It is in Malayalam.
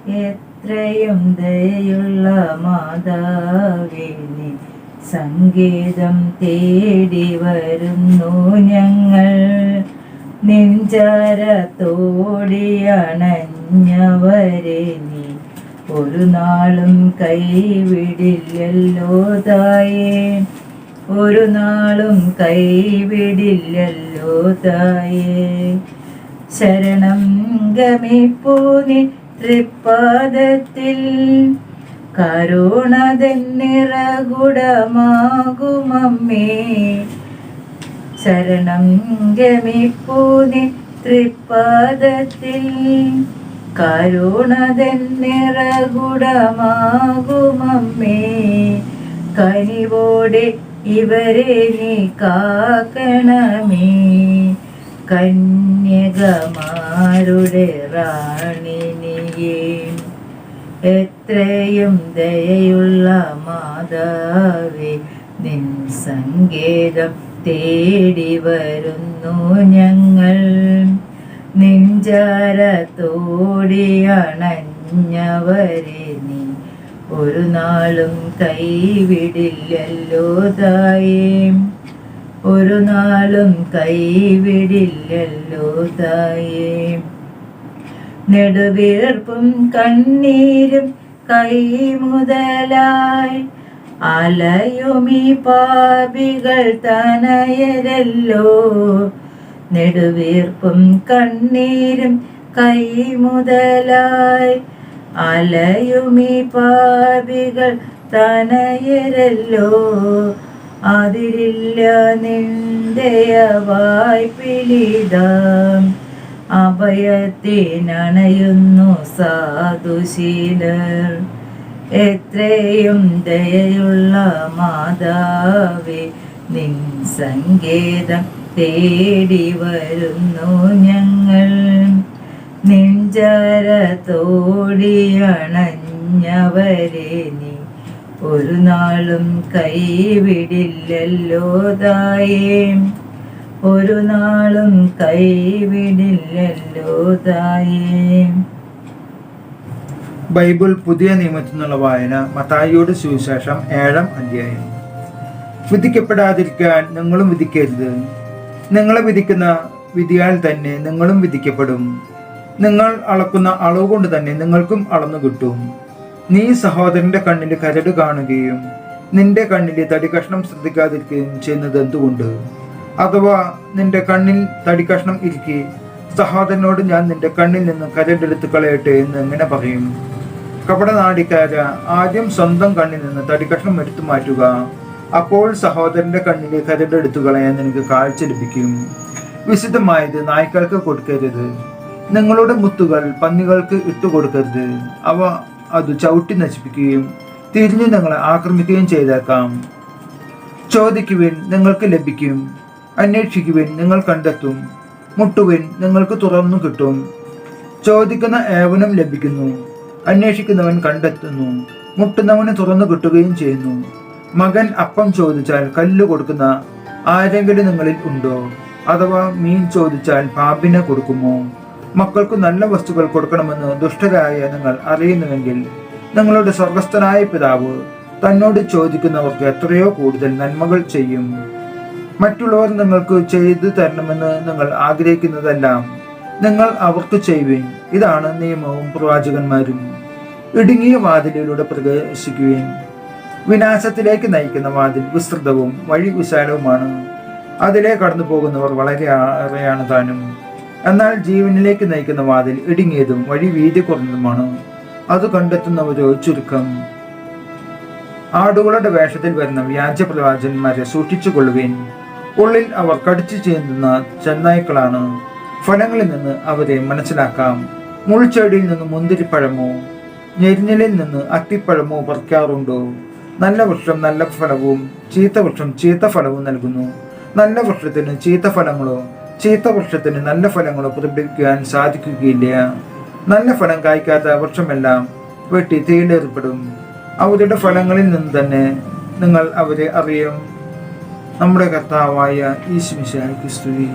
എത്രയും ദയുള്ള മാതാവേ നീ സംഗീതം തേടി വരുന്നു ഞങ്ങൾ. നെഞ്ചാരത്തോടിയണഞ്ഞവരെ നീ ഒരു നാളും കൈവിടില്ലല്ലോ തായേ, ഒരു നാളും കൈവിടില്ലല്ലോ തായേ. ശരണം ഗമിപ്പൂ നീ തൃപ്പാദത്തിൽ, കരുണതെന്നിറകുടമാകുമമ്മേ. ശരണം ഗമിപ്പൂ നീ തൃപ്പാദത്തിൽ, കരുണതെന്നിറകുടമാകുമമ്മേ. കനിവോടെ ഇവരെ നീ കാക്കണമേ, കന്യകമാരുടെ റാണി നീയേ. എത്രയും ദയയുള്ള മാതാവേ നിൻ സങ്കേതം തേടി വരുന്നു ഞങ്ങൾ. നെഞ്ചാരത്തോടിയണഞ്ഞവരെ നീ ഒരു നാളും കൈവിടില്ലല്ലോ തായേ, ഒരു നാളും കൈവിടില്ലല്ലോ തായേ. നെടുവീർപ്പും കണ്ണീരും കൈമുതലായി അലയുമീ പാപികൾ തനയരല്ലോ. നെടുവീർപ്പും കണ്ണീരും കൈമുതലായി അലയുമീ പാപികൾ തനയരല്ലോ. അതിരില്ല നിന്ദയ വായ്പിലിതാം, അഭയത്തിനണയുന്നു സാധുശീലർ. എത്രയും ദയയുള്ള മാതാവേ നിൻ സങ്കേതം തേടി വരുന്നു ഞങ്ങൾ. നെഞ്ചാരത്തോടിയണഞ്ഞവരെ നീ ഒരു നാളും കൈവിടില്ലല്ലോ തായേ, ഒരു നാളും കൈവിടില്ലല്ലോ തായേ. ബൈബിൾ പുതിയ നിയമത്തിൽ നിന്നുള്ള വായന. മത്തായിയുടെ സുവിശേഷം 7-ാം അധ്യായം. വിധിക്കപ്പെടാതിരിക്കാൻ നിങ്ങളും വിധിക്കരുത്. നിങ്ങളെ വിധിക്കുന്ന വിധിയാൽ തന്നെ നിങ്ങളും വിധിക്കപ്പെടും. നിങ്ങൾ അളക്കുന്ന അളവ് കൊണ്ട് തന്നെ നിങ്ങൾക്കും അളന്നു കിട്ടും. നീ സഹോദരന്റെ കണ്ണിൽ കരട് കാണുകയും നിന്റെ കണ്ണിൽ തടി കഷ്ണം ശ്രദ്ധിക്കാതിരിക്കുകയും ചെയ്യുന്നത് എന്തുകൊണ്ട്? അഥവാ നിന്റെ കണ്ണിൽ തടി കഷ്ണം ഇരിക്കെ സഹോദരനോട് ഞാൻ നിന്റെ കണ്ണിൽ നിന്ന് കരടെടുത്ത് കളയട്ടെ എന്ന് എങ്ങനെ പറയും? കപടനാടിക്കാര, ആദ്യം സ്വന്തം കണ്ണിൽ നിന്ന് തടി കഷ്ണം എടുത്തു മാറ്റുക, അപ്പോൾ സഹോദരന്റെ കണ്ണിലെ കരടെടുത്തു കളയാൻ നിനക്ക് കാഴ്ച ലഭിക്കും. വിശുദ്ധമായത് നായ്ക്കൾക്ക് കൊടുക്കരുത്. നിങ്ങളുടെ മുത്തുകൾ പന്നികൾക്ക് ഇട്ടുകൊടുക്കരുത്. അവ അത് ചവിട്ടി നശിപ്പിക്കുകയും തിരിഞ്ഞു നിങ്ങളെ ആക്രമിക്കുകയും ചെയ്തേക്കാം. ചോദിക്കുവിൻ, നിങ്ങൾക്ക് ലഭിക്കും. അന്വേഷിക്കുവിൻ, നിങ്ങൾ കണ്ടെത്തും. മുട്ടുവിൻ, നിങ്ങൾക്ക് തുറന്നു കിട്ടും. ചോദിക്കുന്ന ഏവനും ലഭിക്കുന്നു, അന്വേഷിക്കുന്നവൻ കണ്ടെത്തുന്നു, മുട്ടുന്നവന് തുറന്നു കിട്ടുകയും ചെയ്യുന്നു. മകൻ അപ്പം ചോദിച്ചാൽ കല്ല് കൊടുക്കുന്ന ആരെങ്കിലും നിങ്ങളിൽ ഉണ്ടോ? അഥവാ മീൻ ചോദിച്ചാൽ പാമ്പിനെ കൊടുക്കുമോ? മക്കൾക്ക് നല്ല വസ്തുക്കൾ കൊടുക്കണമെന്ന് ദുഷ്ടരായ നിങ്ങൾ അറിയുന്നുവെങ്കിൽ നിങ്ങളുടെ സ്വർഗസ്ഥനായ പിതാവ് തന്നോട് ചോദിക്കുന്നവർക്ക് എത്രയോ കൂടുതൽ നന്മകൾ ചെയ്യും. മറ്റുള്ളവർ നിങ്ങൾക്ക് ചെയ്തു തരണമെന്ന് നിങ്ങൾ ആഗ്രഹിക്കുന്നതെല്ലാം നിങ്ങൾ അവർക്ക് ചെയ്യുവിൻ. ഇതാണ് നിയമവും പ്രവാചകന്മാരും. ഇടുങ്ങിയ വാതിലിലൂടെ പ്രവേശിക്കുവിൻ. വിനാശത്തിലേക്ക് നയിക്കുന്ന വാതിൽ വിസ്തൃതവും വഴി വിശാലവുമാണ്. അതിലെ കടന്നു പോകുന്നവർ വളരെ ഏറെയാണ് താനും. എന്നാൽ ജീവനിലേക്ക് നയിക്കുന്ന വാതിൽ ഇടുങ്ങിയതും വഴി വീതി കുറഞ്ഞതുമാണ്. അത് കണ്ടെത്തുന്നവരോ ചുരുക്കം. ആടുകളുടെ വേഷത്തിൽ വരുന്ന വ്യാജ പ്രവാചകന്മാരെ സൂക്ഷിച്ചുകൊള്ളുവിൻ. ഉള്ളിൽ അവർ കടിച്ചു ചെയ്യുന്ന ചെന്നായ്ക്കളാണ്. ഫലങ്ങളിൽ നിന്ന് അവരെ മനസ്സിലാക്കാം. മുൾച്ചെടിയിൽ നിന്ന് മുന്തിരിപ്പഴമോ ഞെരിഞ്ഞലിൽ നിന്ന് അത്തിപ്പഴമോ പറിക്കാറുണ്ടോ? നല്ല വൃക്ഷം നല്ല ഫലവും ചീത്ത വൃക്ഷം ചീത്ത ഫലവും നൽകുന്നു. നല്ല വൃക്ഷത്തിന് ചീത്ത ഫലങ്ങളോ ചീത്ത വൃക്ഷത്തിന് നല്ല ഫലങ്ങളോ പുറപ്പെടുവിക്കാൻ സാധിക്കുകയില്ല. നല്ല ഫലം കായ്ക്കാത്ത വൃക്ഷമെല്ലാം വെട്ടി തീയിലേർപ്പെടും. അവരുടെ ഫലങ്ങളിൽ നിന്ന് തന്നെ നിങ്ങൾ അവരെ അറിയും. നമ്മുടെ കർത്താവായ യേശു മിശിഹായ്ക്ക് സ്തുതി.